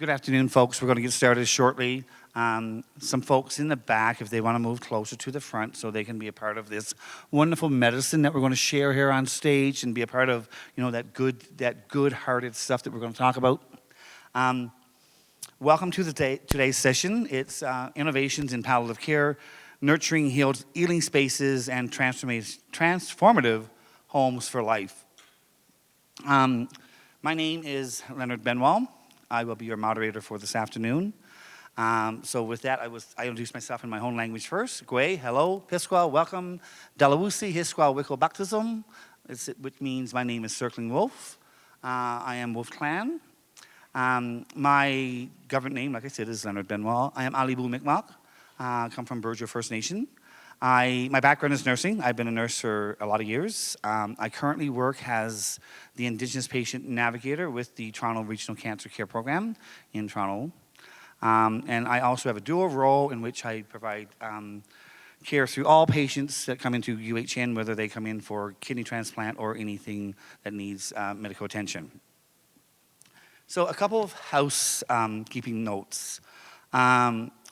Good afternoon, folks. We're going to get started shortly. Some folks in the back, if they want to move closer to the front so they can be a part of this wonderful medicine that we're going to share here on stage and be a part of, that good-hearted stuff that we're going to talk about. Welcome to today's session. It's Innovations in Palliative Care, Nurturing Healing Spaces, and Transformative Homes for Life. My name is Leonard Benwell. I will be your moderator for this afternoon. So with that, I introduce myself in my own language first. Gwe, hello, Pisqua, welcome. Dalawusi, Hisqua, Wickel, Baptism, which means my name is Circling Wolf. I am Wolf Clan. My government name, like I said, is Leonard Benwell. I am Alibu Mi'kmaq. I come from Berger First Nation. My background is nursing. I've been a nurse for a lot of years. I currently work as the Indigenous Patient Navigator with the Toronto Regional Cancer Care Program in Toronto. And I also have a dual role in which I provide care through all patients that come into UHN, whether they come in for kidney transplant or anything that needs medical attention. So a couple of housekeeping notes.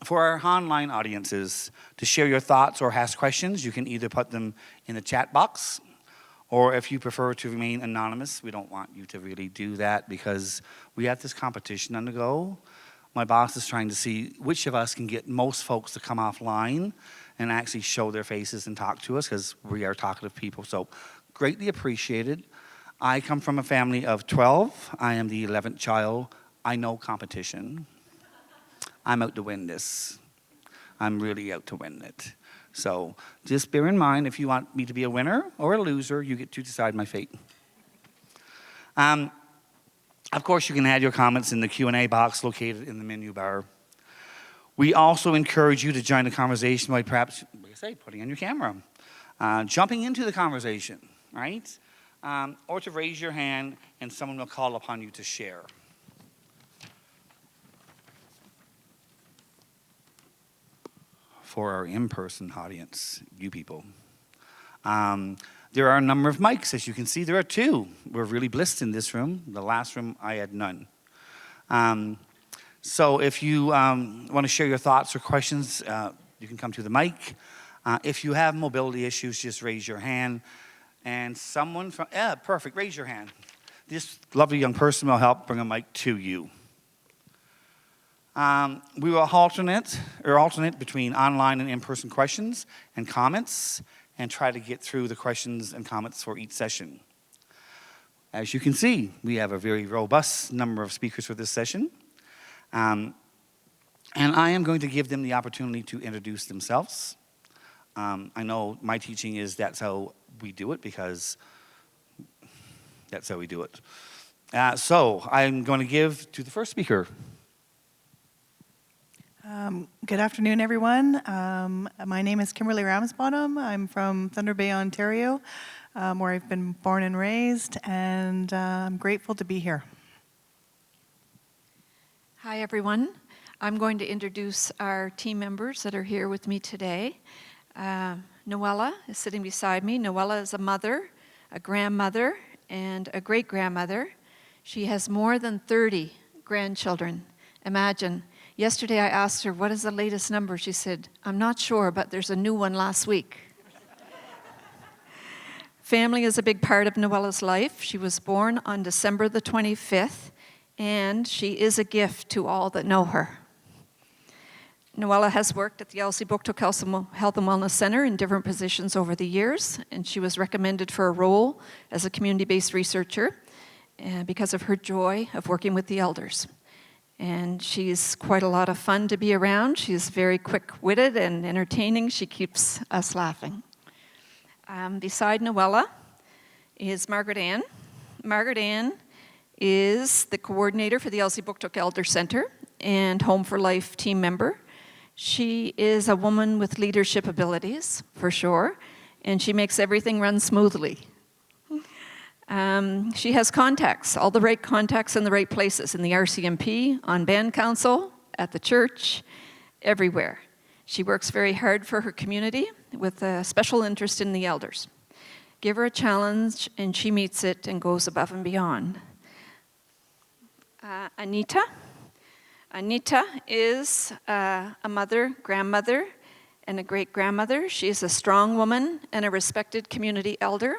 For our online audiences, to share your thoughts or ask questions, you can either put them in the chat box, or if you prefer to remain anonymous, we don't want you to really do that because we have this competition on the go. My boss is trying to see which of us can get most folks to come offline and actually show their faces and talk to us because we are talkative people, so greatly appreciated. I come from a family of 12. I am the 11th child. I know competition. I'm out to win this. I'm really out to win it. So just bear in mind, if you want me to be a winner or a loser, you get to decide my fate. Of course, you can add your comments in the Q&A box located in the menu bar. We also encourage you to join the conversation by perhaps, like I say, putting on your camera, jumping into the conversation, right? Or to raise your hand and someone will call upon you to share. For our in-person audience, you people. There are a number of mics, as you can see. There are two. We're really blessed in this room. The last room, I had none. So if you want to share your thoughts or questions, you can come to the mic. If you have mobility issues, just raise your hand. And someone from, perfect, raise your hand. This lovely young person will help bring a mic to you. We will alternate between online and in-person questions and comments and try to get through the questions and comments for each session. As you can see, we have a very robust number of speakers for this session. And I am going to give them the opportunity to introduce themselves. I know my teaching is that's how we do it because that's how we do it. So I'm going to give to the first speaker. Good afternoon, everyone. My name is Kimberly Ramsbottom. I'm from Thunder Bay, Ontario, where I've been born and raised, and I'm grateful to be here. Hi, everyone. I'm going to introduce our team members that are here with me today. Noella is sitting beside me. Noella is a mother, a grandmother, and a great-grandmother. She has more than 30 grandchildren. Imagine. Yesterday I asked her, what is the latest number? She said, I'm not sure, but there's a new one last week. Family is a big part of Noella's life. She was born on December the 25th, and she is a gift to all that know her. Noella has worked at the Elsie Buktuk Health and Wellness Center in different positions over the years, and she was recommended for a role as a community-based researcher because of her joy of working with the elders. And she's quite a lot of fun to be around. She's very quick-witted and entertaining. She keeps us laughing. Beside Noella is Margaret Ann. Margaret Ann is the coordinator for the Elsie Buktuk Elder Center and Home for Life team member. She is a woman with leadership abilities, for sure, and she makes everything run smoothly. She has contacts, all the right contacts in the right places, in the RCMP, on band council, at the church, everywhere. She works very hard for her community with a special interest in the elders. Give her a challenge and she meets it and goes above and beyond. Anita. Anita is a mother, grandmother, and a great-grandmother. She is a strong woman and a respected community elder.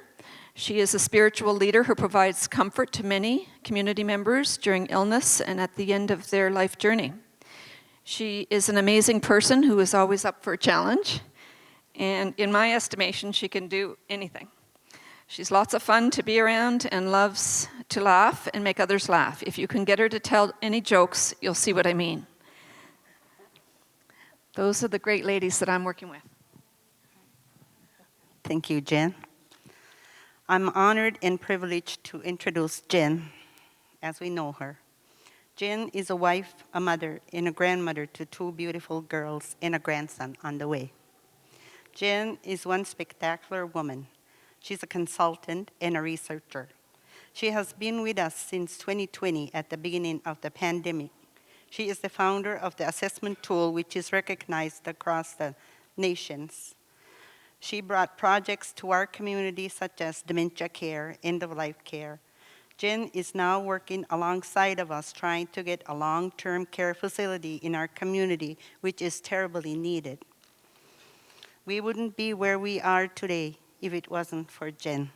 She is a spiritual leader who provides comfort to many community members during illness and at the end of their life journey. She is an amazing person who is always up for a challenge, and in my estimation, she can do anything. She's lots of fun to be around and loves to laugh and make others laugh. If you can get her to tell any jokes, you'll see what I mean. Those are the great ladies that I'm working with. Thank you, Jen. I'm honored and privileged to introduce Jen as we know her. Jen is a wife, a mother, and a grandmother to 2 beautiful girls and a grandson on the way. Jen is one spectacular woman. She's a consultant and a researcher. She has been with us since 2020 at the beginning of the pandemic. She is the founder of the assessment tool, which is recognized across the nations. She brought projects to our community such as dementia care, end-of-life care. Jen is now working alongside of us trying to get a long-term care facility in our community, which is terribly needed. We wouldn't be where we are today if it wasn't for Jen.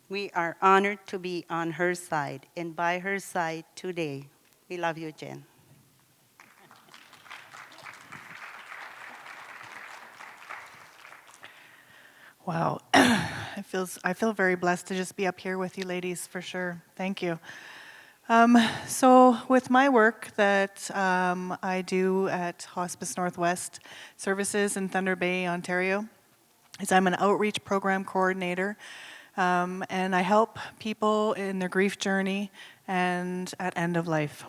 We are honored to be on her side and by her side today. We love you, Jen. Wow, I feel very blessed to just be up here with you ladies, for sure. Thank you. So with my work that I do at Hospice Northwest Services in Thunder Bay, Ontario, is I'm an outreach program coordinator, and I help people in their grief journey and at end of life.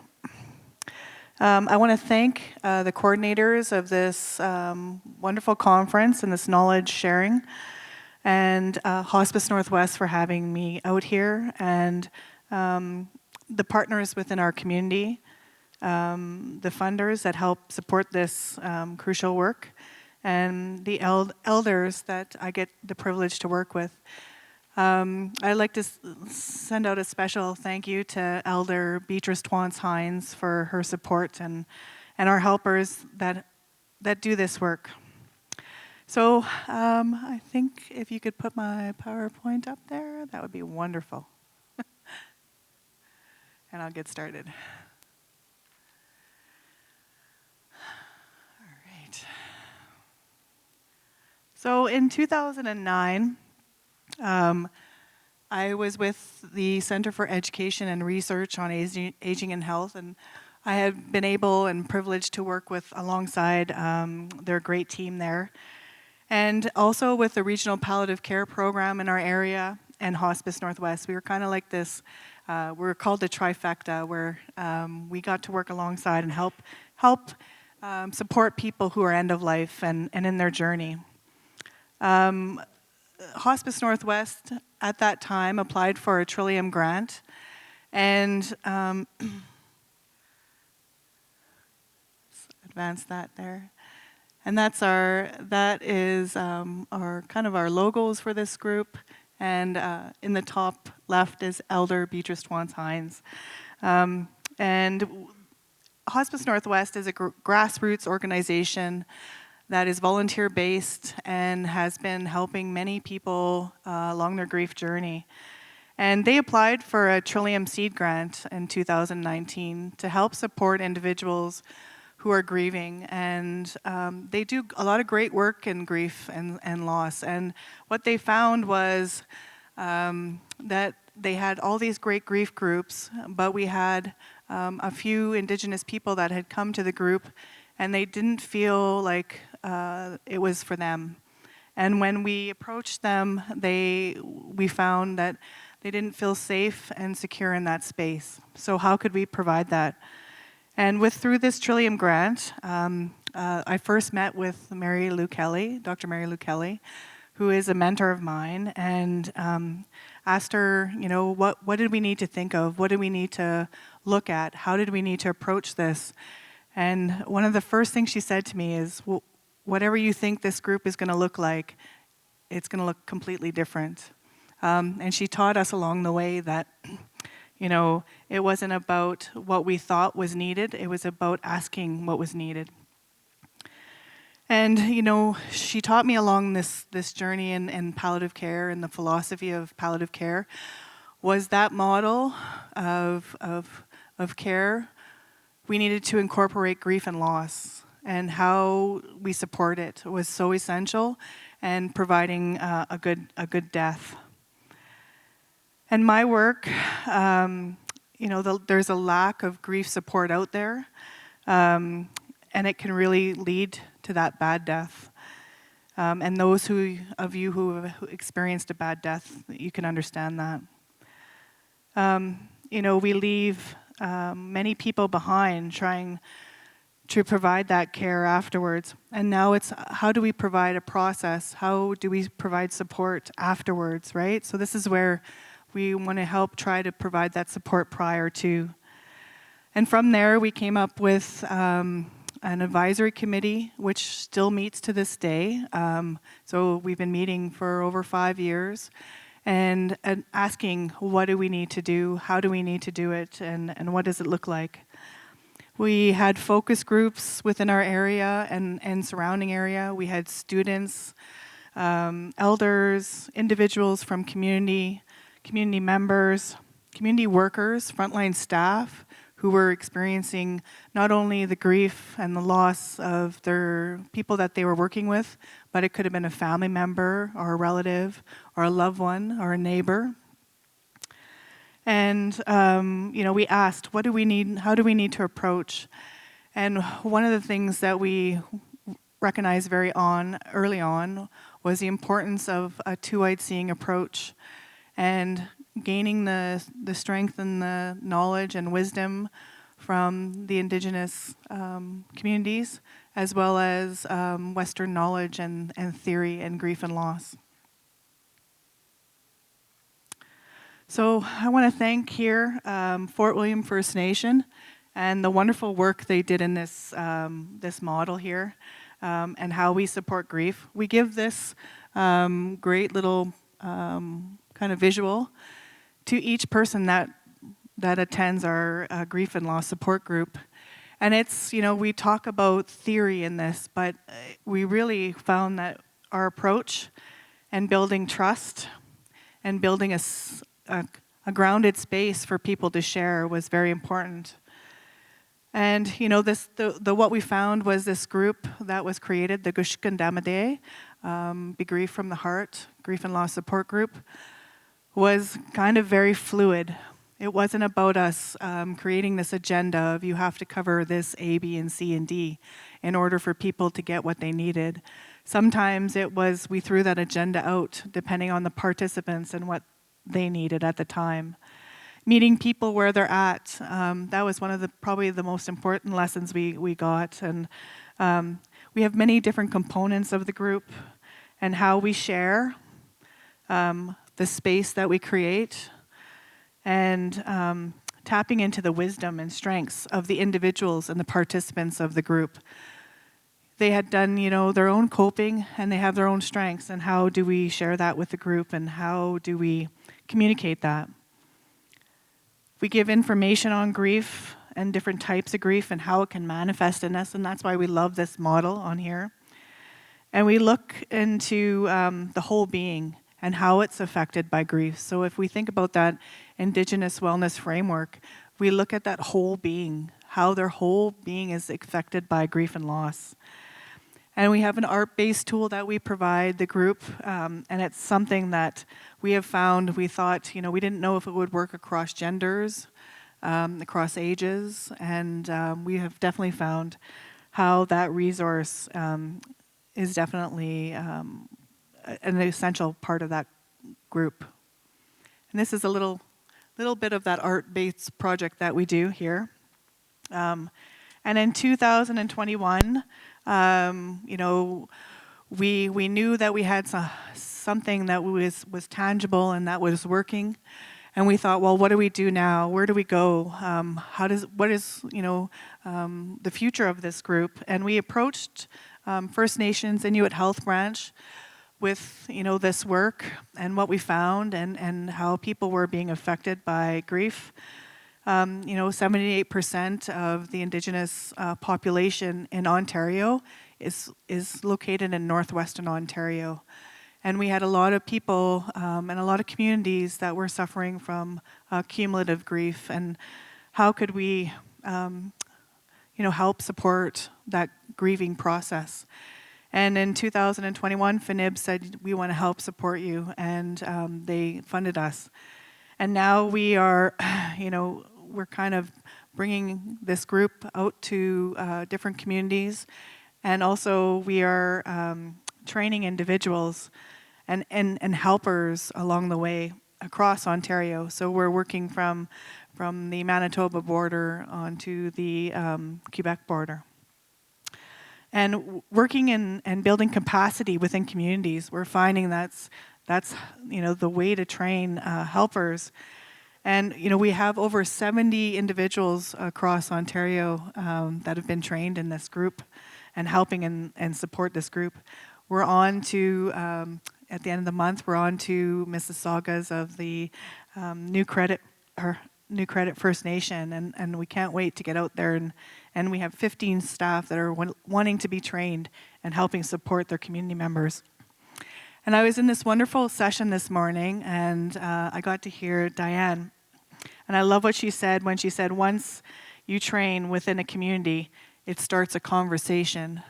I want to thank the coordinators of this wonderful conference and this knowledge sharing, and Hospice Northwest for having me out here, and the partners within our community, the funders that help support this crucial work, and the elders that I get the privilege to work with. I'd like to send out a special thank you to Elder Beatrice Twance-Hines for her support and our helpers that do this work. So I think if you could put my PowerPoint up there, that would be wonderful. And I'll get started. All right. So in 2009, I was with the Center for Education and Research on Aging and Health, and I had been able and privileged to work with alongside their great team there. And also with the Regional Palliative Care Program in our area and Hospice Northwest. We were kind of like this, we were called the trifecta, where we got to work alongside and help support people who are end of life and in their journey. Hospice Northwest at that time applied for a Trillium grant, and advance that there. And that is our kind of our logos for this group. And in the top left is Elder Beatrice Twance-Hines. And Hospice Northwest is a grassroots organization that is volunteer-based and has been helping many people along their grief journey. And they applied for a Trillium Seed Grant in 2019 to help support individuals who are grieving. And they do a lot of great work in grief and loss. And what they found was that they had all these great grief groups, but we had a few Indigenous people that had come to the group, and they didn't feel like it was for them. And when we approached them, we found that they didn't feel safe and secure in that space. So how could we provide that? And through this Trillium grant, I first met with Dr. Mary Lou Kelly, who is a mentor of mine, and asked her, what did we need to think of? What did we need to look at? How did we need to approach this? And one of the first things she said to me is, well, whatever you think this group is going to look like, it's going to look completely different. And she taught us along the way that, It wasn't about what we thought was needed, it was about asking what was needed. And, she taught me along this journey in palliative care, and the philosophy of palliative care was that model of care. We needed to incorporate grief and loss, and how we support it was so essential, and providing a good death. And my work, there's a lack of grief support out there, and it can really lead to that bad death. And those of you who have experienced a bad death, you can understand that. We leave many people behind trying to provide that care afterwards. And now it's, how do we provide a process? How do we provide support afterwards, right? So this is where we want to help try to provide that support prior to. And from there, we came up with an advisory committee, which still meets to this day. So we've been meeting for over 5 years, and asking, what do we need to do? How do we need to do it? And what does it look like? We had focus groups within our area and surrounding area. We had students, elders, individuals from community members, community workers, frontline staff, who were experiencing not only the grief and the loss of their people that they were working with, but it could have been a family member or a relative or a loved one or a neighbor. And we asked, what do we need? How do we need to approach? And one of the things that we recognized early on was the importance of a two-eyed seeing approach, and gaining the strength and the knowledge and wisdom from the Indigenous communities, as well as Western knowledge and theory and grief and loss. So I want to thank here Fort William First Nation and the wonderful work they did in this model here, and how we support grief. We give this great little kind of visual to each person that attends our grief and loss support group. And it's, we talk about theory in this, but we really found that our approach and building trust and building a grounded space for people to share was very important. And what we found was this group that was created, the Gushkandamade, Be Grief from the Heart, Grief and Loss Support Group, was kind of very fluid. It wasn't about us creating this agenda of, you have to cover this A, B, and C, and D in order for people to get what they needed. Sometimes it was, we threw that agenda out depending on the participants and what they needed at the time. Meeting people where they're at, that was one of probably the most important lessons we got. And we have many different components of the group and how we share the space that we create, and tapping into the wisdom and strengths of the individuals and the participants of the group. They had done, their own coping, and they have their own strengths, and how do we share that with the group, and how do we communicate that? We give information on grief and different types of grief and how it can manifest in us, and that's why we love this model on here. And we look into the whole being and how it's affected by grief. So if we think about that Indigenous wellness framework, we look at that whole being, how their whole being is affected by grief and loss. And we have an art-based tool that we provide the group, and it's something that we have found, we thought, we didn't know if it would work across genders, across ages, and we have definitely found how that resource is definitely an essential part of that group. And this is a little bit of that art-based project that we do here. And in 2021, we knew that we had something that was tangible and that was working. And we thought, well, what do we do now? Where do we go? What is the future of this group? And we approached First Nations Inuit Health Branch with this work and what we found and how people were being affected by grief. 78% of the Indigenous population in Ontario is located in northwestern Ontario. And we had a lot of people and a lot of communities that were suffering from cumulative grief. And how could we help support that grieving process? And in 2021, FNIB said, we want to help support you, and they funded us. And now we are, we're kind of bringing this group out to different communities, and also we are training individuals and helpers along the way across Ontario. So we're working from the Manitoba border onto the Quebec border. And working and building capacity within communities, we're finding that's the way to train helpers. And we have over 70 individuals across Ontario that have been trained in this group and helping and support this group. We're on to, at the end of the month, we're on to Mississaugas of the New Credit First Nation, and we can't wait to get out there, and we have 15 staff that are wanting to be trained and helping support their community members. And I was in this wonderful session this morning, and I got to hear Diane, and I love what she said when she said, once you train within a community, it starts a conversation.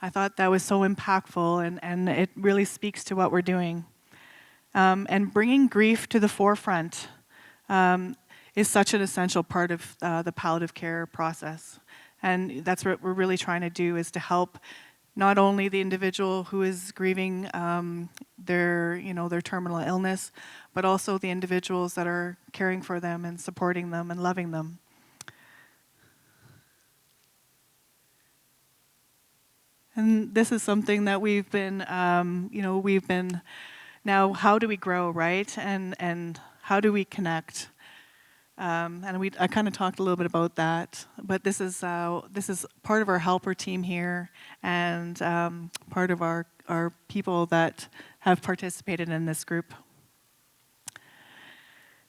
I thought that was so impactful, and it really speaks to what we're doing. And bringing grief to the forefront is such an essential part of the palliative care process. And that's what we're really trying to do, is to help not only the individual who is grieving their terminal illness, but also the individuals that are caring for them and supporting them and loving them. And this is something that we've been, now how do we grow, right? And how do we connect? And I kind of talked a little bit about that, but this is part of our helper team here, and part of our people that have participated in this group.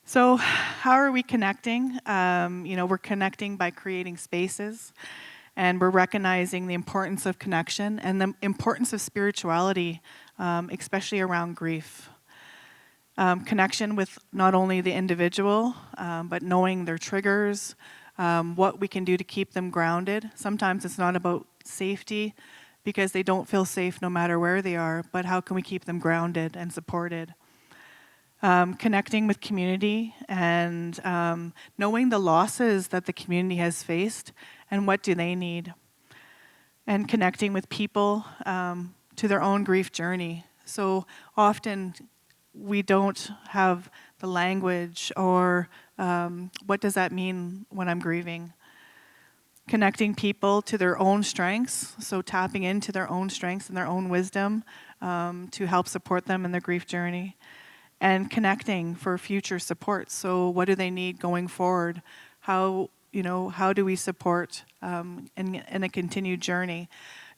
So how are we connecting? We're connecting by creating spaces, and we're recognizing the importance of connection and the importance of spirituality, especially around grief. Connection with not only the individual, but knowing their triggers, what we can do to keep them grounded. Sometimes it's not about safety, because they don't feel safe no matter where they are, but how can we keep them grounded and supported? Connecting with community and knowing the losses that the community has faced and what do they need. And connecting with people to their own grief journey. So often we don't have the language or what does that mean when I'm grieving. Connecting people to their own strengths, so tapping into their own strengths and their own wisdom to help support them in their grief journey. And connecting for future support. So what do they need going forward? How do we support in a continued journey?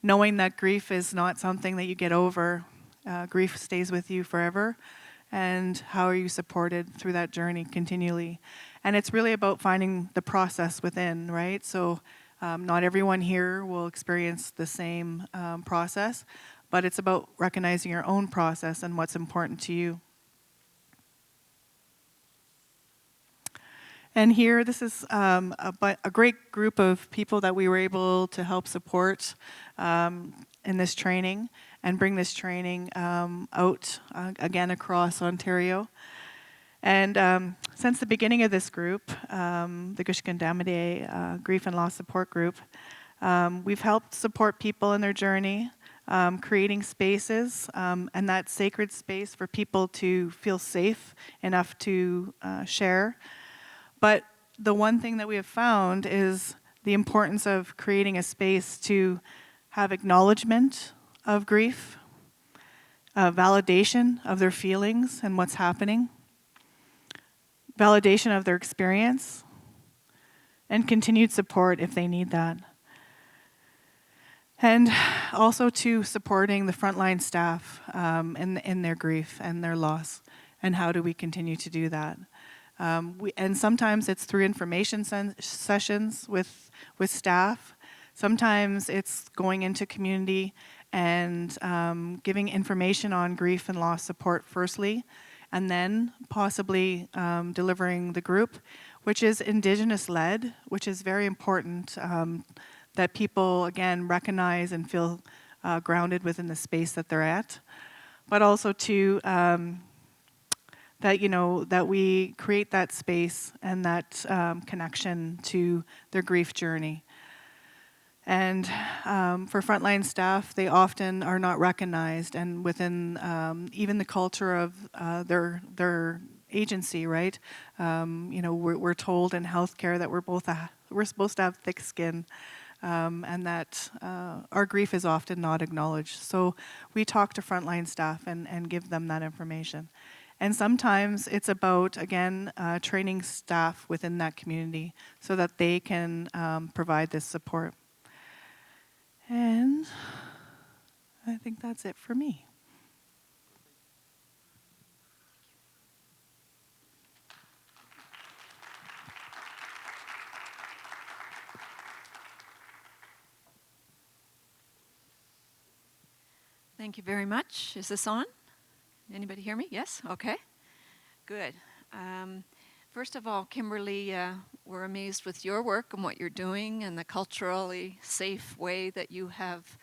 Knowing that grief is not something that you get over. Grief stays with you forever. And how are you supported through that journey continually? And it's really about finding the process within, right? So not everyone here will experience the same process, but it's about recognizing your own process and what's important to you. And here, this is a great group of people that we were able to help support in this training and bring this training out again across Ontario. And since the beginning of this group, the Gushikan Grief and Loss Support Group, we've helped support people in their journey, creating spaces and that sacred space for people to feel safe enough to share. But the one thing that we have found is the importance of creating a space to have acknowledgement of grief, validation of their feelings and what's happening, validation of their experience, and continued support if they need that. And also to supporting the frontline staff in their grief and their loss, and how do we continue to do that. And sometimes it's through information sessions with staff. Sometimes it's going into community and giving information on grief and loss support firstly, and then possibly delivering the group, which is Indigenous-led, which is very important that people, again, recognize and feel grounded within the space that they're at, but also to that we create that space and that connection to their grief journey. And for frontline staff, they often are not recognized, and within even the culture of their agency, right? We're told in healthcare that we're supposed to have thick skin, and that our grief is often not acknowledged. So we talk to frontline staff and give them that information. And sometimes it's about, again, training staff within that community so that they can provide this support. And I think that's it for me. Thank you very much. Is this on? Anybody hear me? Yes? Okay. Good. First of all, Kimberly, we're amazed with your work and what you're doing and the culturally safe way that you have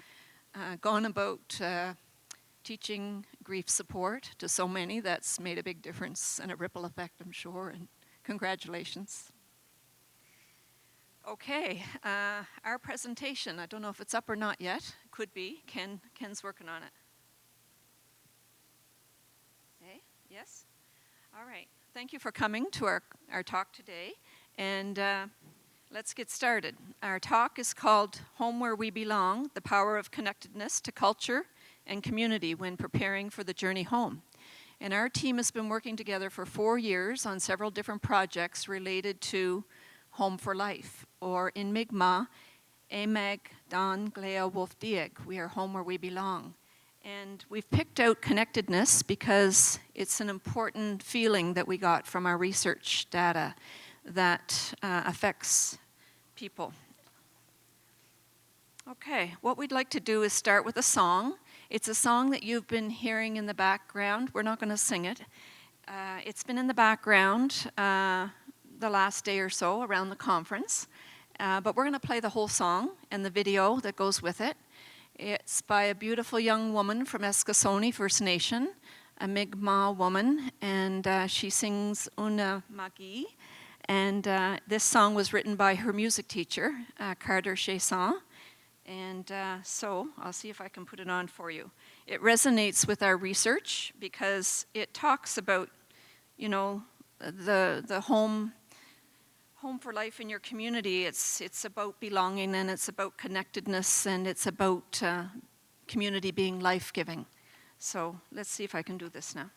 gone about teaching grief support to so many. That's made a big difference and a ripple effect, I'm sure, and congratulations. Okay, our presentation, I don't know if it's up or not yet. Could be. Ken's working on it. Okay, yes? All right. Thank you for coming to our talk today. And let's get started. Our talk is called Home Where We Belong, The Power of Connectedness to Culture and Community when Preparing for the Journey Home. And our team has been working together for 4 years on several different projects related to Home for Life, or in Mi'kmaq, Emag Dan Glea Wolf Dieg, we are home where we belong. And we've picked out connectedness because it's an important feeling that we got from our research data that affects people. Okay, what we'd like to do is start with a song. It's a song that you've been hearing in the background. We're not going to sing it. It's been in the background the last day or so around the conference. But we're going to play the whole song and the video that goes with it. It's by a beautiful young woman from Eskasoni First Nation, a Mi'kmaq woman, and she sings Una Magi. And this song was written by her music teacher, Carter Chasson. And so I'll see if I can put it on for you. It resonates with our research because it talks about, the home for life in your community. It's about belonging, and it's about connectedness, and it's about community being life-giving. So let's see if I can do this now.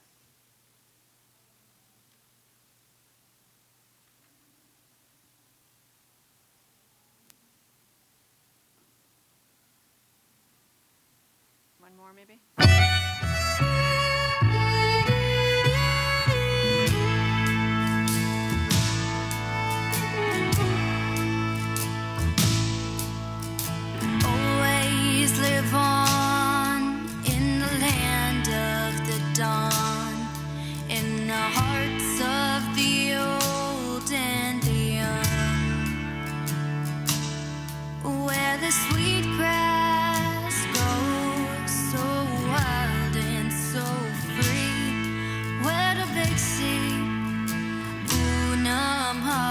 One more maybe? Live on in the land of the dawn, in the hearts of the old and the young, where the sweet grass grows so wild and so free, where the big sea, Unamhagi.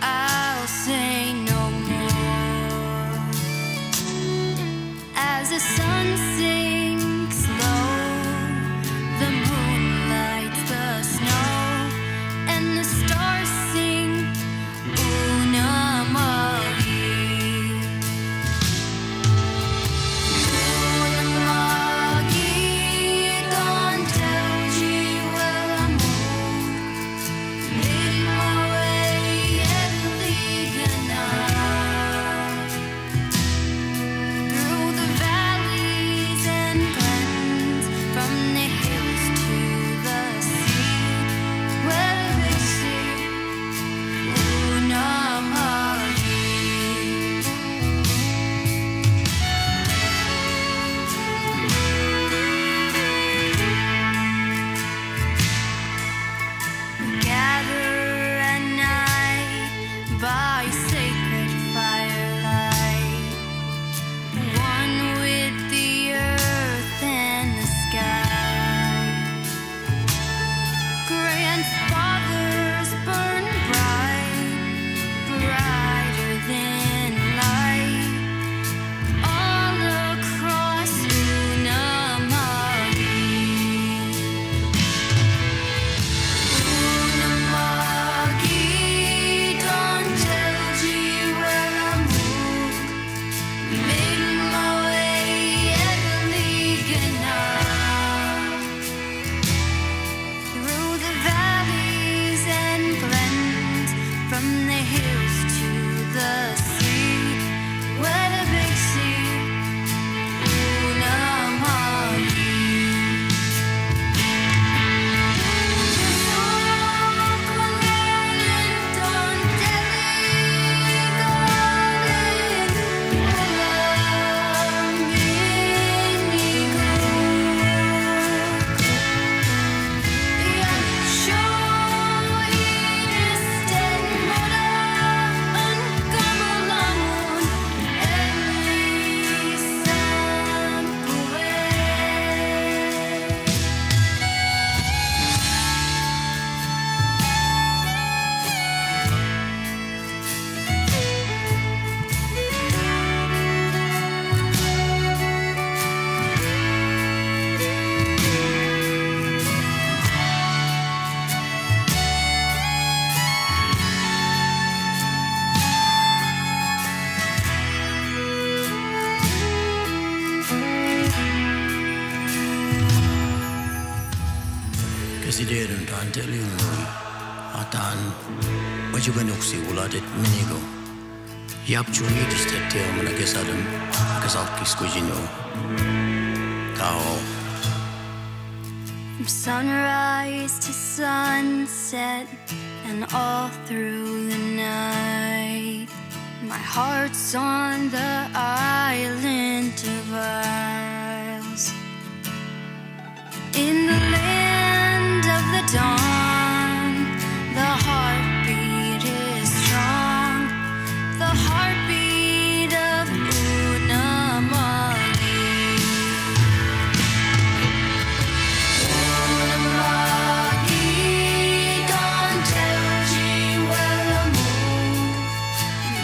I'll say no more. As the sun sinks low, the moon lights the snow, and the stars sing Una gather at night by sacred firelight, one with the earth and the sky. Grandfathers burn bright, brighter than light, all across Unama'ki. Unama'ki, don't tell G where I'm make my way through the valleys and glens, from the hills to the sea, where the big sea, Unama'ki. Consideren tanteliunui atan wajuganuksi uladet minigo yapchuni disteteo mana kesadam kasalkis kujino tao. From sunrise to sunset and all through the night, my heart's on the island of Isles. In the land of the dawn, the heartbeat is strong, the heartbeat of Unama'ki. Unama'ki, don't tell G where to move,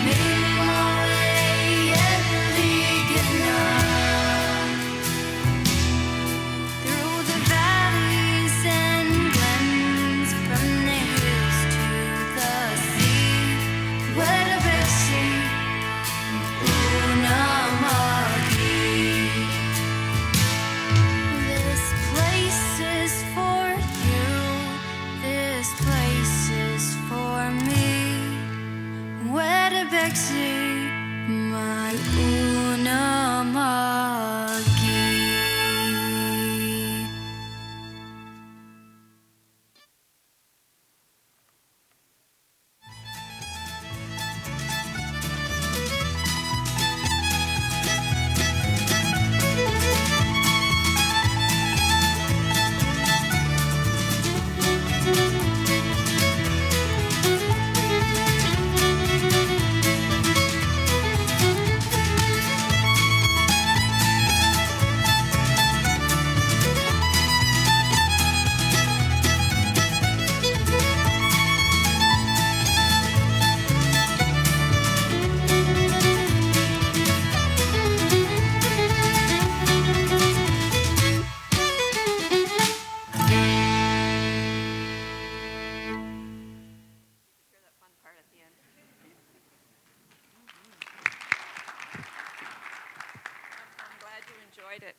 make my way through the valleys and glens, from the hills to the sea, where the big sea, Unama'ki. This place is for you, this place is for me, where the big sea, my Unama'ki.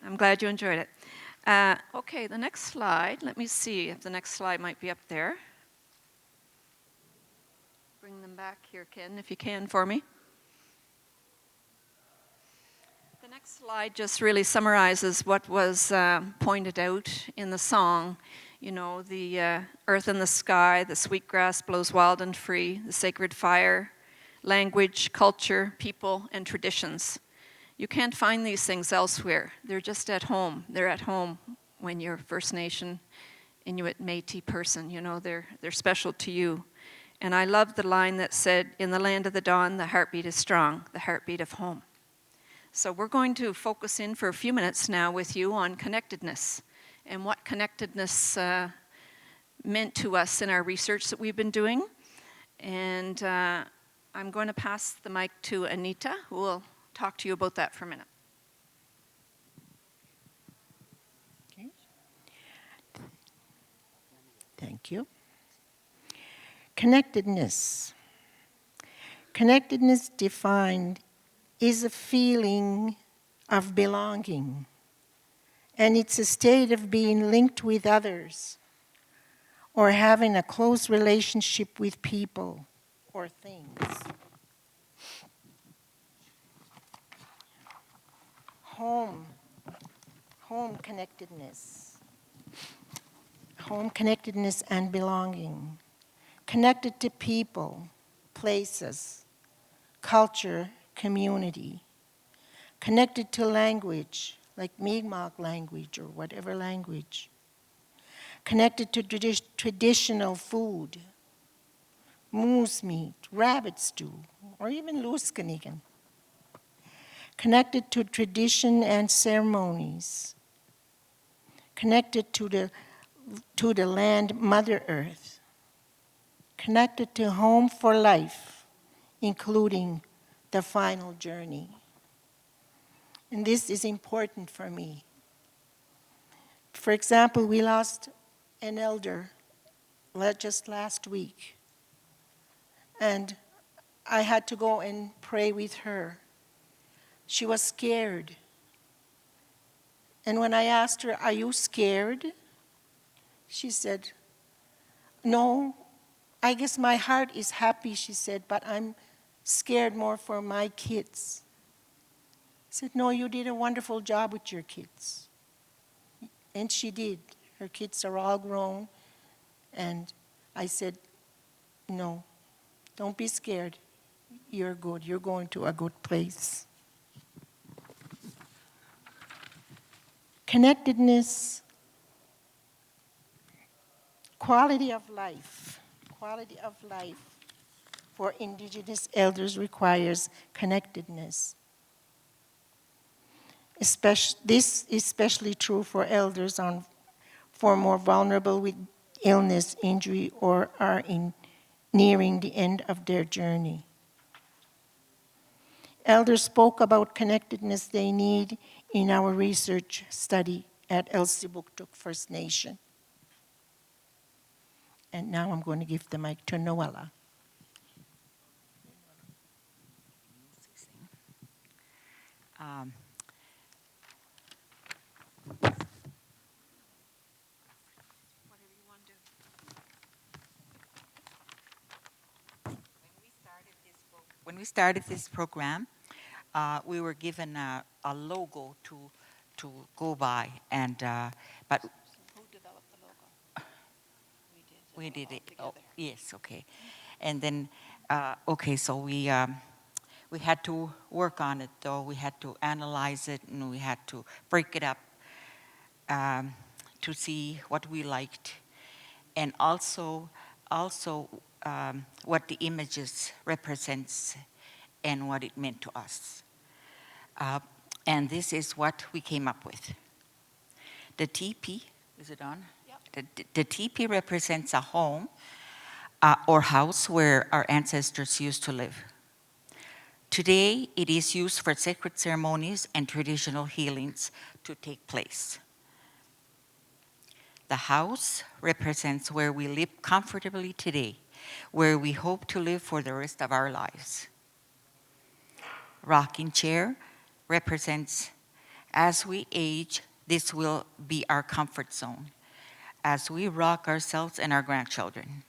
I'm glad you enjoyed it. Okay, the next slide. Let me see if the next slide might be up there. Bring them back here, Ken, if you can for me. The next slide just really summarizes what was pointed out in the song. You know, the earth and the sky, the sweet grass blows wild and free, the sacred fire, language, culture, people, and traditions. You can't find these things elsewhere. They're just at home. They're at home when you're First Nation Inuit Métis person. You know, they're special to you. And I love the line that said, "In the land of the dawn, the heartbeat is strong, the heartbeat of home." So we're going to focus in for a few minutes now with you on connectedness and what connectedness meant to us in our research that we've been doing. And I'm going to pass the mic to Anita, who will talk to you about that for a minute. Okay. Thank you. Connectedness. Connectedness defined is a feeling of belonging, and it's a state of being linked with others or having a close relationship with people or things. Home connectedness. Home connectedness and belonging. Connected to people, places, culture, community. Connected to language, like Mi'kmaq language or whatever language. Connected to traditional food, moose meat, rabbit stew, or even luskanigan. Connected to tradition and ceremonies. Connected to the land, Mother Earth. Connected to home for life, including the final journey. And this is important for me. For example, we lost an elder just last week, and I had to go and pray with her. She was scared. And when I asked her, "Are you scared?" she said, "No, I guess my heart is happy," she said, "but I'm scared more for my kids." I said, "No, you did a wonderful job with your kids." And she did. Her kids are all grown. And I said, "No, don't be scared. You're good. You're going to a good place." Connectedness, quality of life. Quality of life for Indigenous elders requires connectedness. This is especially true for elders for more vulnerable with illness, injury, or are nearing the end of their journey. Elders spoke about connectedness they need in our research study at Elsipogtog First Nation. And now I'm going to give the mic to Noella. When we started this program, we were given a logo to go by, and but Who developed the logo? we did it. Oh, yes, okay. And then, okay, so we had to work on it, though. We had to analyze it, and we had to break it up to see what we liked, and also what the images represents and what it meant to us. And this is what we came up with. The teepee, is it on? Yep. The teepee represents a home or house where our ancestors used to live. Today, it is used for sacred ceremonies and traditional healings to take place. The house represents where we live comfortably today, where we hope to live for the rest of our lives. Rocking chair represents as we age, this will be our comfort zone as we rock ourselves and our grandchildren.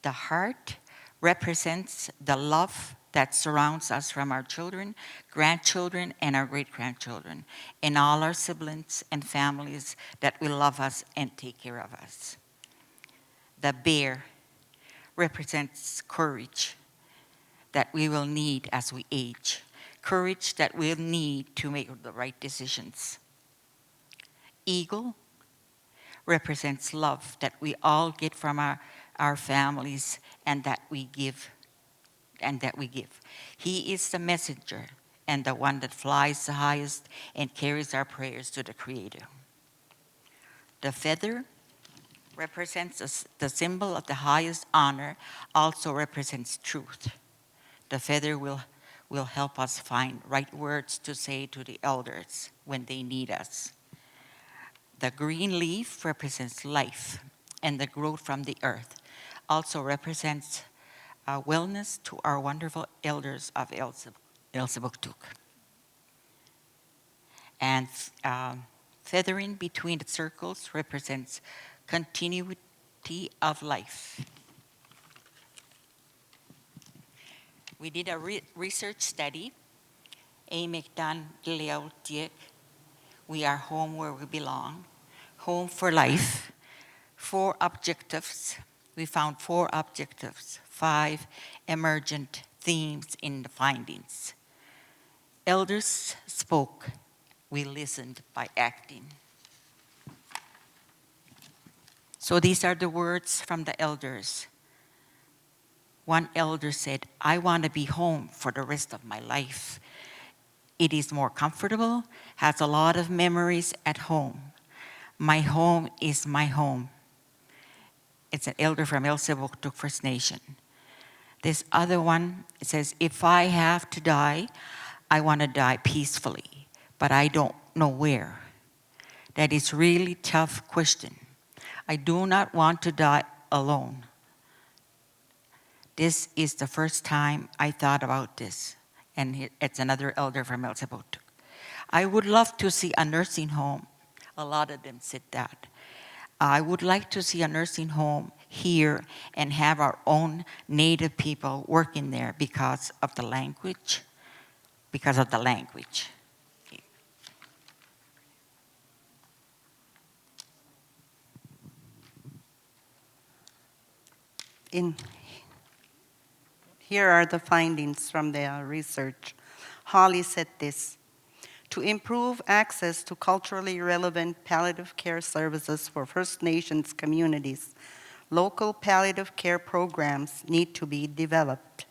The heart represents the love that surrounds us from our children, grandchildren, and our great-grandchildren, and all our siblings and families that will love us and take care of us. The bear represents courage that we will need as we age, courage that we'll need to make the right decisions. Eagle represents love that we all get from our families and that we give. He is the messenger and the one that flies the highest and carries our prayers to the Creator. The feather represents the symbol of the highest honor, also represents truth. The feather will help us find right words to say to the elders when they need us. The green leaf represents life and the growth from the earth, also represents wellness to our wonderful elders of El Sibuktuk. And feathering between the circles represents continuity of life. We did a research study. Amekdan Leotiek. We are home where we belong. Home for life. 4 objectives. We found 4 objectives, 5 emergent themes in the findings. Elders spoke. We listened by acting. So these are the words from the elders. One elder said, I want to be home for the rest of my life. It is more comfortable, has a lot of memories at home. My home is my home. It's an elder from El Sibuktuk First Nation. This other one says, if I have to die, I want to die peacefully, but I don't know where. That is really tough question. I do not want to die alone. This is the first time I thought about this, and it's another elder from El Sibuktuk. I would love to see a nursing home. A lot of them said that. I would like to see a nursing home here and have our own native people working there because of the language. Here are the findings from the research. Holly said this: to improve access to culturally relevant palliative care services for First Nations communities, local palliative care programs need to be developed.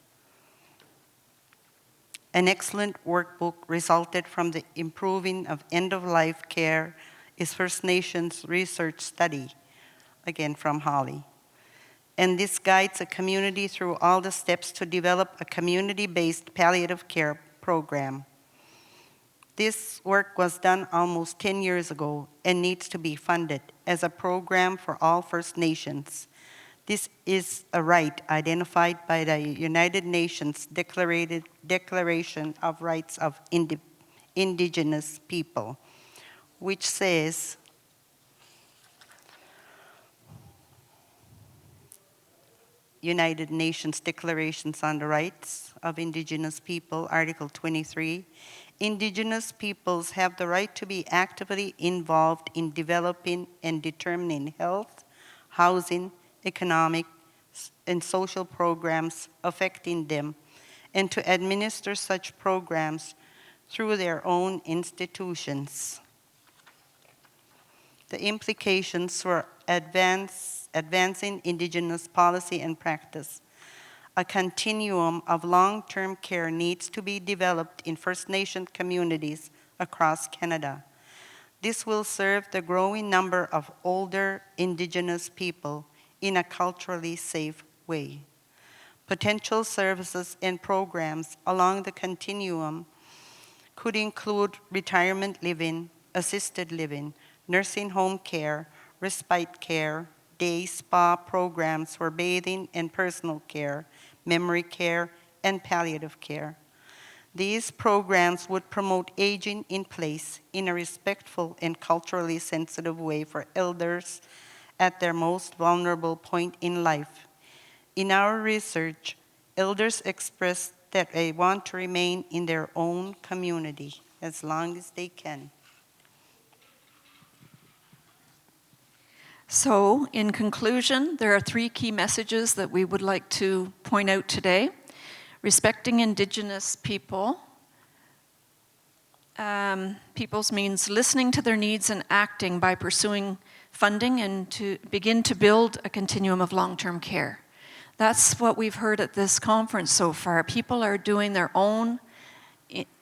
An excellent workbook resulted from the improving of end-of-life care is First Nations research study, again from Holly. And this guides a community through all the steps to develop a community-based palliative care program. This work was done almost 10 years ago and needs to be funded as a program for all First Nations. This is a right identified by the United Nations Declaration of Rights of Indigenous People, which says, United Nations Declarations on the Rights of Indigenous People, Article 23, Indigenous peoples have the right to be actively involved in developing and determining health, housing, economic, and social programs affecting them, and to administer such programs through their own institutions. The implications for advancing Indigenous policy and practice. A continuum of long-term care needs to be developed in First Nation communities across Canada. This will serve the growing number of older Indigenous people in a culturally safe way. Potential services and programs along the continuum could include retirement living, assisted living, nursing home care, respite care, day spa programs for bathing and personal care, memory care, and palliative care. These programs would promote aging in place in a respectful and culturally sensitive way for elders at their most vulnerable point in life. In our research, elders expressed that they want to remain in their own community as long as they can. So, in conclusion, there are 3 key messages that we would like to point out today. Respecting Indigenous peoples means listening to their needs and acting by pursuing funding and to begin to build a continuum of long-term care. That's what we've heard at this conference so far. People are doing their own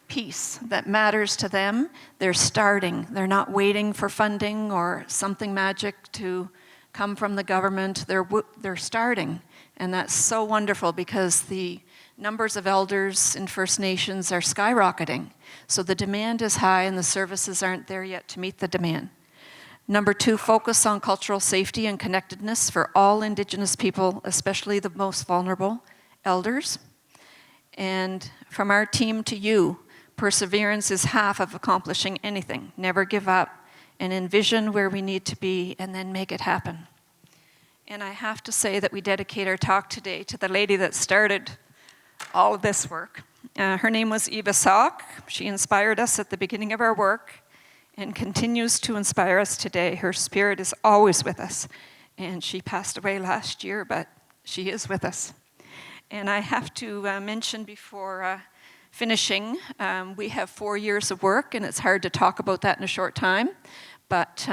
piece that matters to them. They're starting. They're not waiting for funding or something magic to come from the government. They're starting. And that's so wonderful because the numbers of elders in First Nations are skyrocketing. So the demand is high and the services aren't there yet to meet the demand. Number 2, focus on cultural safety and connectedness for all Indigenous people, especially the most vulnerable, elders. And from our team to you, perseverance is half of accomplishing anything. Never give up and envision where we need to be and then make it happen. And I have to say that we dedicate our talk today to the lady that started all of this work. Her name was Eva Salk. She inspired us at the beginning of our work and continues to inspire us today. Her spirit is always with us. And she passed away last year, but she is with us. And I have to mention before finishing, we have 4 years of work, and it's hard to talk about that in a short time. But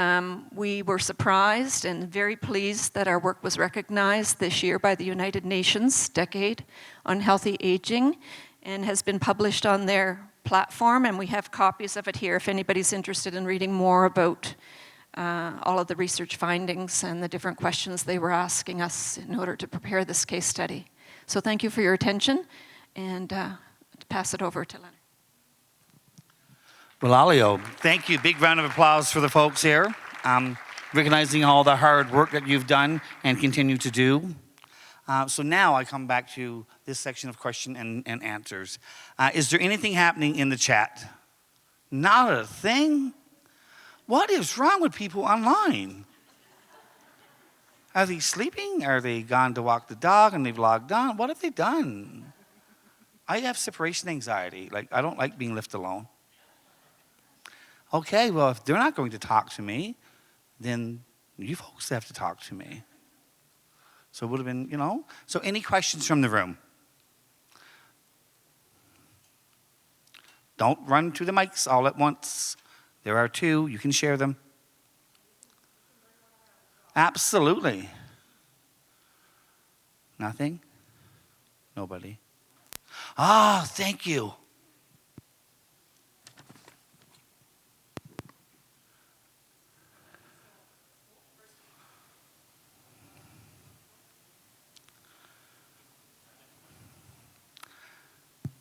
we were surprised and very pleased that our work was recognized this year by the United Nations Decade on Healthy Aging and has been published on their platform, and we have copies of it here if anybody's interested in reading more about all of the research findings and the different questions they were asking us in order to prepare this case study. So thank you for your attention, and pass it over to Leonard. Well, Alio, thank you. Big round of applause for the folks here, recognizing all the hard work that you've done and continue to do. So now I come back to this section of question and answers. Is there anything happening in the chat? Not a thing? What is wrong with people online? Are they sleeping? Are they gone to walk the dog and they've logged on? What have they done? I have separation anxiety. Like, I don't like being left alone. Okay, well, if they're not going to talk to me, then you folks have to talk to me. So it would have been, you know. So any questions from the room? Don't run to the mics all at once. There are 2. You can share them. Absolutely. Nothing? Nobody? Ah, thank you.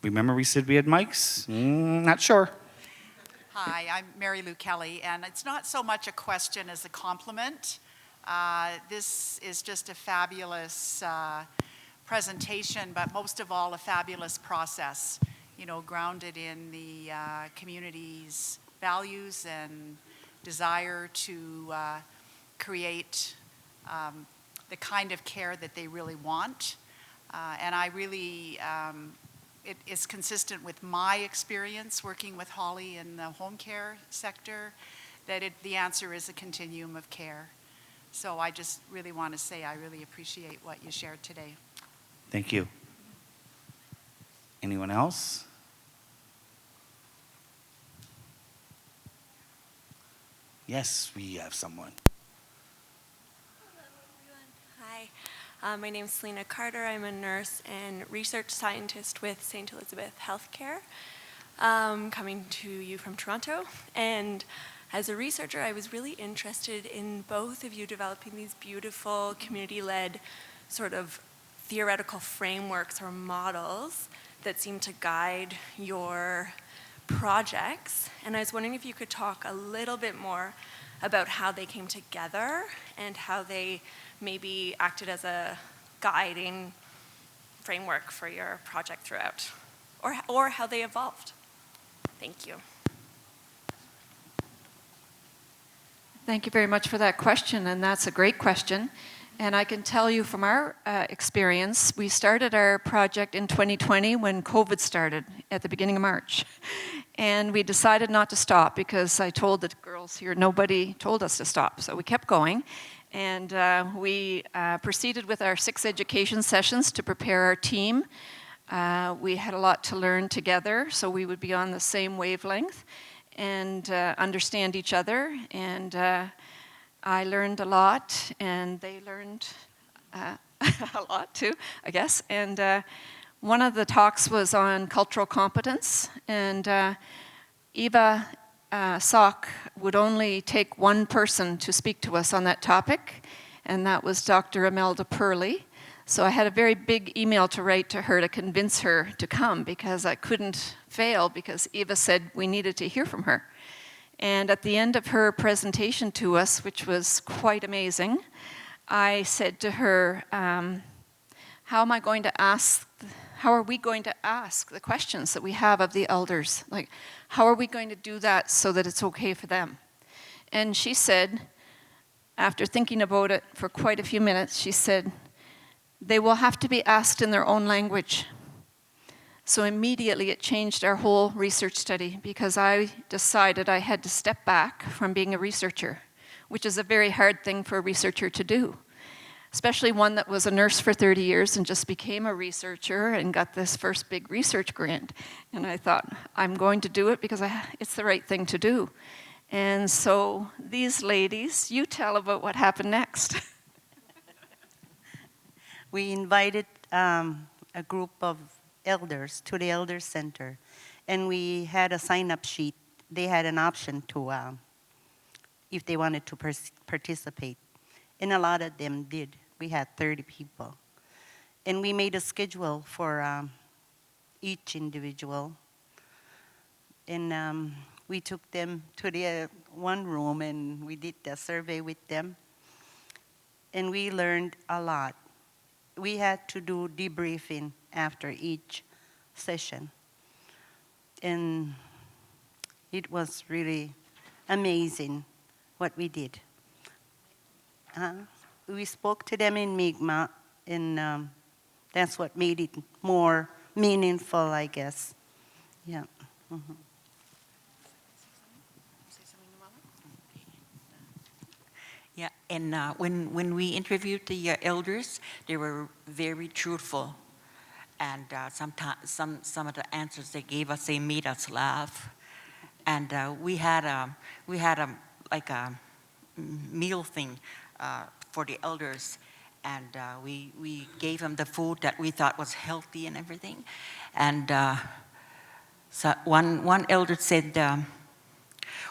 Remember we said we had mics? Not sure. Hi, I'm Mary Lou Kelly, and it's not so much a question as a compliment. This is just a fabulous presentation, but most of all, a fabulous process, you know, grounded in the community's values and desire to create the kind of care that they really want. And I really, it is consistent with my experience working with Holly in the home care sector, that the answer is a continuum of care. So I just really want to say I really appreciate what you shared today. Thank you. Anyone else? Yes, we have someone. Hi, my name is Selena Carter. I'm a nurse and research scientist with St. Elizabeth Healthcare, coming to you from Toronto. And as a researcher, I was really interested in both of you developing these beautiful community-led sort of theoretical frameworks or models that seem to guide your projects. And I was wondering if you could talk a little bit more about how they came together and how they maybe acted as a guiding framework for your project throughout, or how they evolved. Thank you. Thank you very much for that question, and that's a great question. And I can tell you from our experience, we started our project in 2020 when COVID started at the beginning of March. And we decided not to stop because I told the girls here, nobody told us to stop. So we kept going. And we proceeded with our 6 education sessions to prepare our team. We had a lot to learn together, so we would be on the same wavelength and understand each other. And I learned a lot, and they learned a lot too, I guess. And one of the talks was on cultural competence, and Eva Sock would only take one person to speak to us on that topic, and that was Dr. Imelda Purley. So I had a very big email to write to her to convince her to come, because I couldn't fail, because Eva said we needed to hear from her. And at the end of her presentation to us, which was quite amazing, I said to her, how are we going to ask the questions that we have of the elders? Like, how are we going to do that so that it's okay for them? And she said, after thinking about it for quite a few minutes, she said, they will have to be asked in their own language. So immediately it changed our whole research study, because I decided I had to step back from being a researcher, which is a very hard thing for a researcher to do, especially one that was a nurse for 30 years and just became a researcher and got this first big research grant. And I thought, I'm going to do it because it's the right thing to do. And so these ladies, you tell about what happened next. We invited a group of elders to the Elder Center, and we had a sign-up sheet. They had an option to, if they wanted to participate, and a lot of them did. We had 30 people. And we made a schedule for each individual, and we took them to the one room, and we did the survey with them, and we learned a lot. We had to do debriefing after each session. And it was really amazing what we did. We spoke to them in Mi'kmaq, and that's what made it more meaningful, I guess. Yeah. Mm-hmm. Yeah, and when we interviewed the elders, they were very truthful, and some of the answers they gave us, they made us laugh, and we had a meal thing for the elders, and we gave them the food that we thought was healthy and everything, and so one elder said,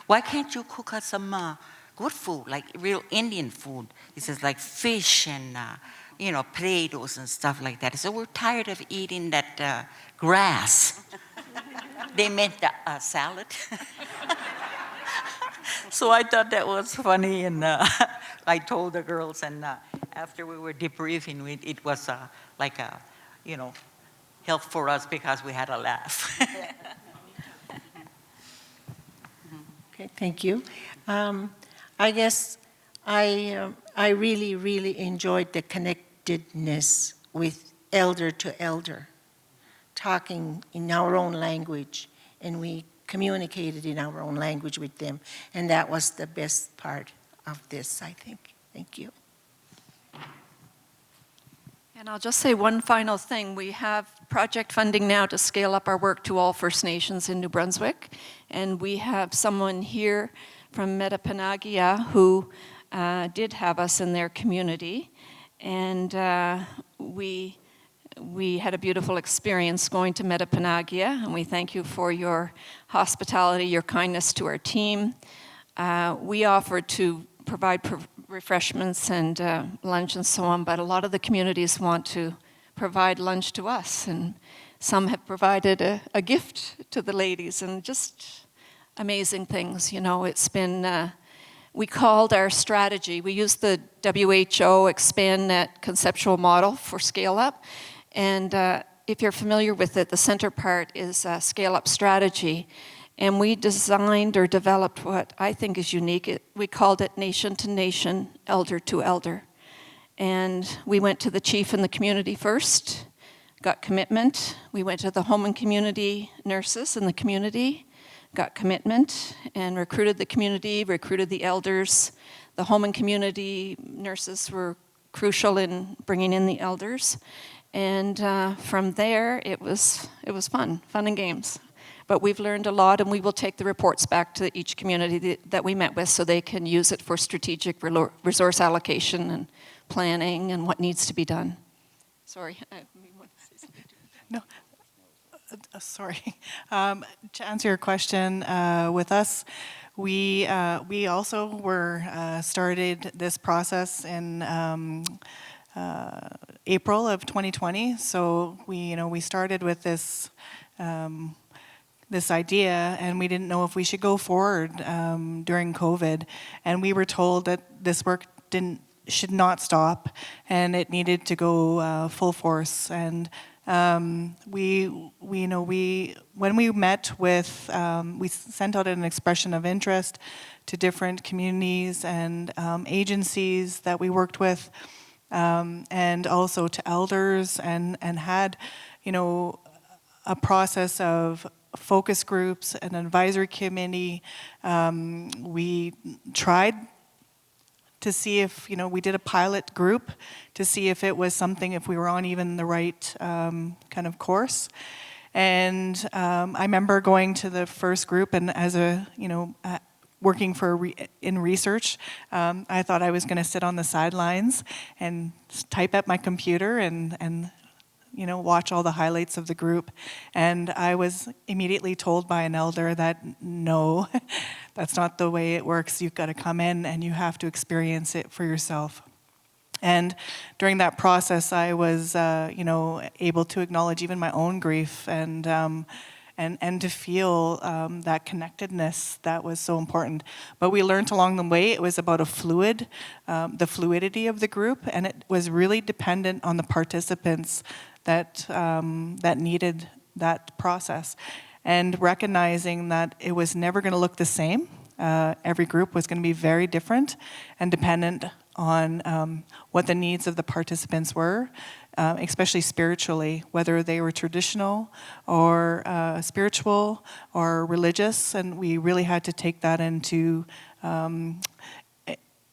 "Why can't you cook us some?" Good food, like real Indian food. He says, like fish and, potatoes and stuff like that. So we're tired of eating that grass. They meant the salad. So I thought that was funny, and I told the girls, and after we were debriefing, it was like a, help for us because we had a laugh. Okay, thank you. I guess I really, really enjoyed the connectedness with elder to elder, talking in our own language, and we communicated in our own language with them, and that was the best part of this, I think. Thank you. And I'll just say one final thing. We have project funding now to scale up our work to all First Nations in New Brunswick, and we have someone here from Metapanagia who did have us in their community, and we had a beautiful experience going to Metapanagia, and we thank you for your hospitality, your kindness to our team. We offered to provide refreshments and lunch and so on, but a lot of the communities want to provide lunch to us, and some have provided a gift to the ladies, and just amazing things. It's been, we called our strategy, we used the WHO ExpandNet conceptual model for scale up, and if you're familiar with it, the center part is a scale up strategy, and we designed or developed what I think is unique. We called it nation to nation, elder to elder. And we went to the chief in the community first, got commitment. We went to the home and community nurses in the community, got commitment, and recruited the community, recruited the elders. The home and community nurses were crucial in bringing in the elders. And from there, it was fun and games. But we've learned a lot, and we will take the reports back to each community that we met with so they can use it for strategic resource allocation and planning and what needs to be done. Sorry. No, sorry. To answer your question, with us, we also were started this process in April of 2020. So we started with this this idea, and we didn't know if we should go forward during COVID, and we were told that this work should not stop, and it needed to go full force. And when we met with, we sent out an expression of interest to different communities and agencies that we worked with, and also to elders, and had, a process of focus groups, an advisory committee. We tried to see if, we did a pilot group to see if it was something, if we were on even the right kind of course. And I remember going to the first group, and as a, working in research, I thought I was going to sit on the sidelines and type at my computer and watch all the highlights of the group. And I was immediately told by an elder that no, that's not the way it works. You've got to come in and you have to experience it for yourself. And during that process, I was, able to acknowledge even my own grief and to feel that connectedness that was so important. But we learned along the way it was about the fluidity of the group, and it was really dependent on the participants that needed that process, and recognizing that it was never going to look the same. Every group was going to be very different and dependent on what the needs of the participants were, especially spiritually, whether they were traditional or spiritual or religious. And we really had to take that into,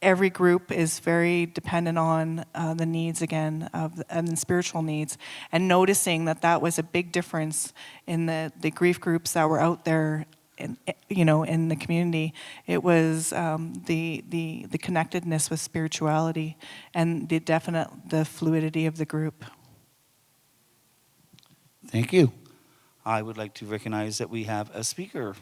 every group is very dependent on the needs again, and spiritual needs. And noticing that was a big difference in the grief groups that were out there in the community. It was the connectedness with spirituality and the fluidity of the group. Thank you. I would like to recognize that we have a speaker.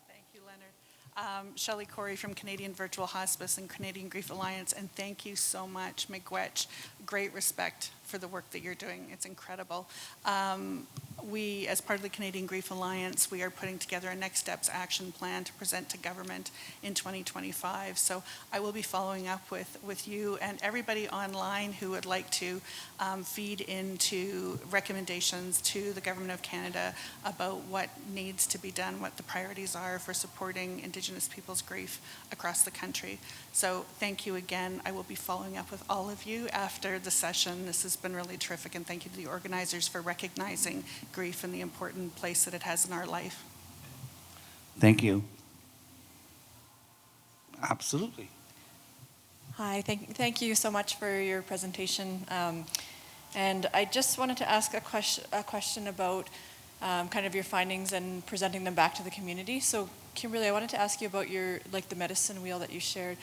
Thank you, Leonard. Shelley Corey from Canadian Virtual Hospice and Canadian Grief Alliance, and thank you so much, Miigwech. Great respect for the work that you're doing. It's incredible. We, as part of the Canadian Grief Alliance, we are putting together a Next Steps action plan to present to government in 2025. So I will be following up with you and everybody online who would like to feed into recommendations to the Government of Canada about what needs to be done, what the priorities are for supporting Indigenous people's grief across the country. So thank you again. I will be following up with all of you after the session. This has been really terrific, and thank you to the organizers for recognizing grief and the important place that it has in our life. Thank you. Absolutely. Hi, thank you so much for your presentation. And I just wanted to ask a question about kind of your findings and presenting them back to the community. So Kimberly, I wanted to ask you about the medicine wheel that you shared.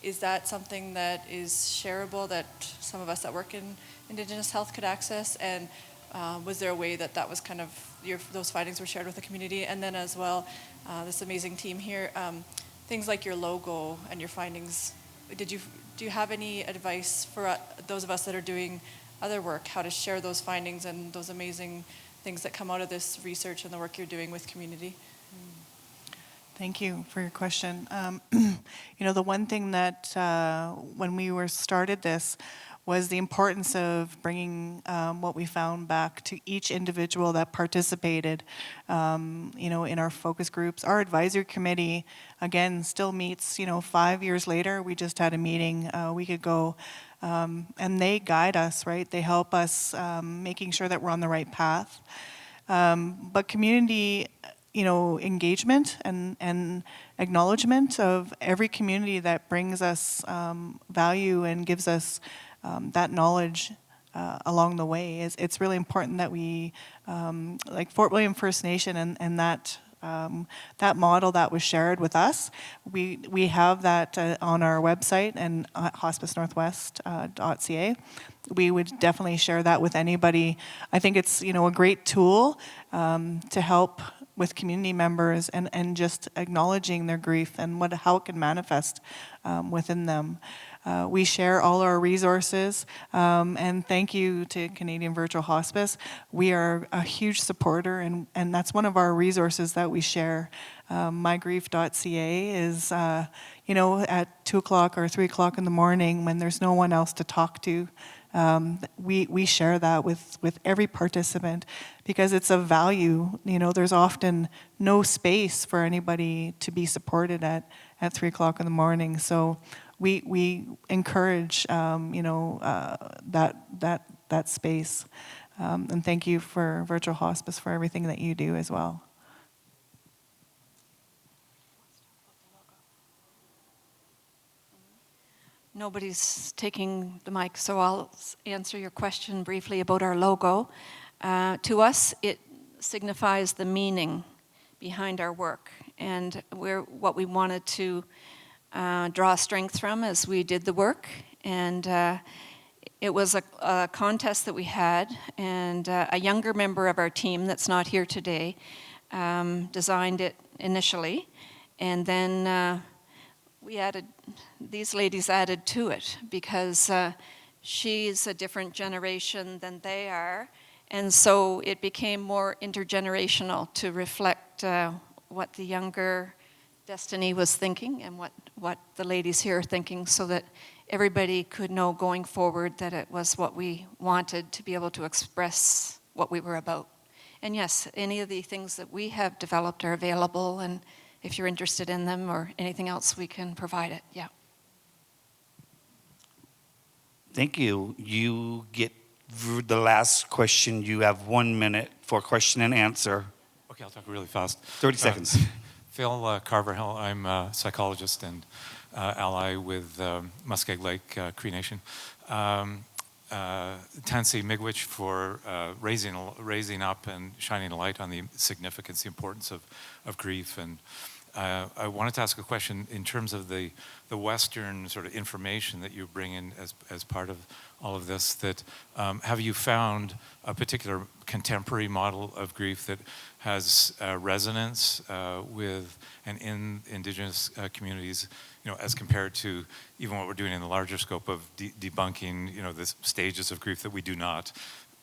Is that something that is shareable, that some of us that work in Indigenous health could access? And was there a way that was kind of, those findings were shared with the community? And then as well, this amazing team here, things like your logo and your findings, do you have any advice for those of us that are doing other work, how to share those findings and those amazing things that come out of this research and the work you're doing with community? Thank you for your question. The one thing that when we started this was the importance of bringing what we found back to each individual that participated, in our focus groups. Our advisory committee, again, still meets, 5 years later. We just had a meeting a week ago, and they guide us, right? They help us making sure that we're on the right path. But community, engagement and acknowledgement of every community that brings us value and gives us that knowledge along the way. It's really important that we, like Fort William First Nation and that that model that was shared with us, we have that on our website and hospicenorthwest.ca. We would definitely share that with anybody. I think it's a great tool to help with community members and just acknowledging their grief and how it can manifest within them. We share all our resources, and thank you to Canadian Virtual Hospice. We are a huge supporter, and that's one of our resources that we share. Mygrief.ca is, at 2 o'clock or 3 o'clock in the morning when there's no one else to talk to. We share that with every participant because it's of value. There's often no space for anybody to be supported at 3 o'clock in the morning. So we encourage that space. And thank you for Virtual Hospice for everything that you do as well. Nobody's taking the mic, so I'll answer your question briefly about our logo. To us, it signifies the meaning behind our work and what we wanted to draw strength from as we did the work. And it was a contest that we had, and a younger member of our team that's not here today designed it initially, and then these ladies added to it because she's a different generation than they are, and so it became more intergenerational to reflect what the younger Destiny was thinking and what the ladies here are thinking, so that everybody could know going forward that it was what we wanted to be able to express what we were about. And yes, any of the things that we have developed are available, and if you're interested in them or anything else, we can provide it. Yeah. Thank you. You get the last question. You have 1 minute for question and answer. Okay, I'll talk really fast. 30 seconds. Phil Carver-Hill. I'm a psychologist and ally with Muskeg Lake Cree Nation. Tansy Miigwech for raising up and shining a light on the significance, the importance of grief. And I wanted to ask a question in terms of the Western sort of information that you bring in as part of all of this. That have you found a particular contemporary model of grief that has resonance with and in Indigenous communities, as compared to even what we're doing in the larger scope of debunking, the stages of grief that we do not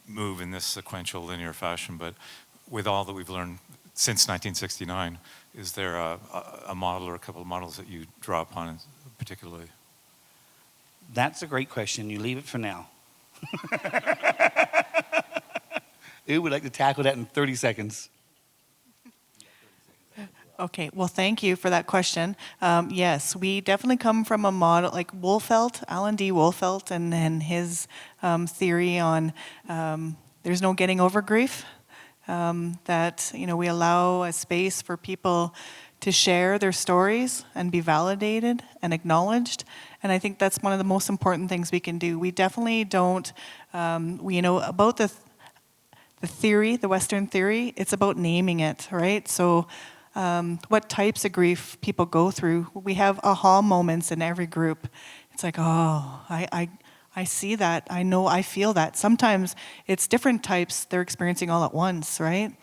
move in this sequential linear fashion. But with all that we've learned since 1969, is there a model or a couple of models that you draw upon particularly? That's a great question. You leave it for now. Who would like to tackle that in 30 seconds? Okay, well, thank you for that question. Yes, we definitely come from a model like Wolfelt, Alan D. Wolfelt, and his theory on there's no getting over grief. That we allow a space for people to share their stories and be validated and acknowledged, and I think that's one of the most important things we can do. We definitely don't, about the theory, the Western theory, it's about naming it, right? So what types of grief people go through. We have aha moments in every group. It's like, oh, I see that, I know, I feel that. Sometimes it's different types they're experiencing all at once, right?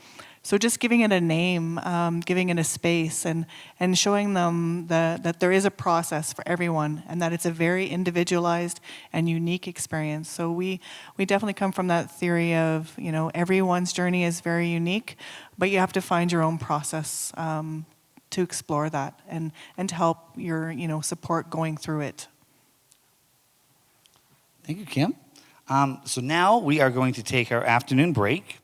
So just giving it a name, giving it a space, and showing them that there is a process for everyone, and that it's a very individualized and unique experience. So we definitely come from that theory of, everyone's journey is very unique, but you have to find your own process to explore that and to help your, support going through it. Thank you, Kim. So now we are going to take our afternoon break.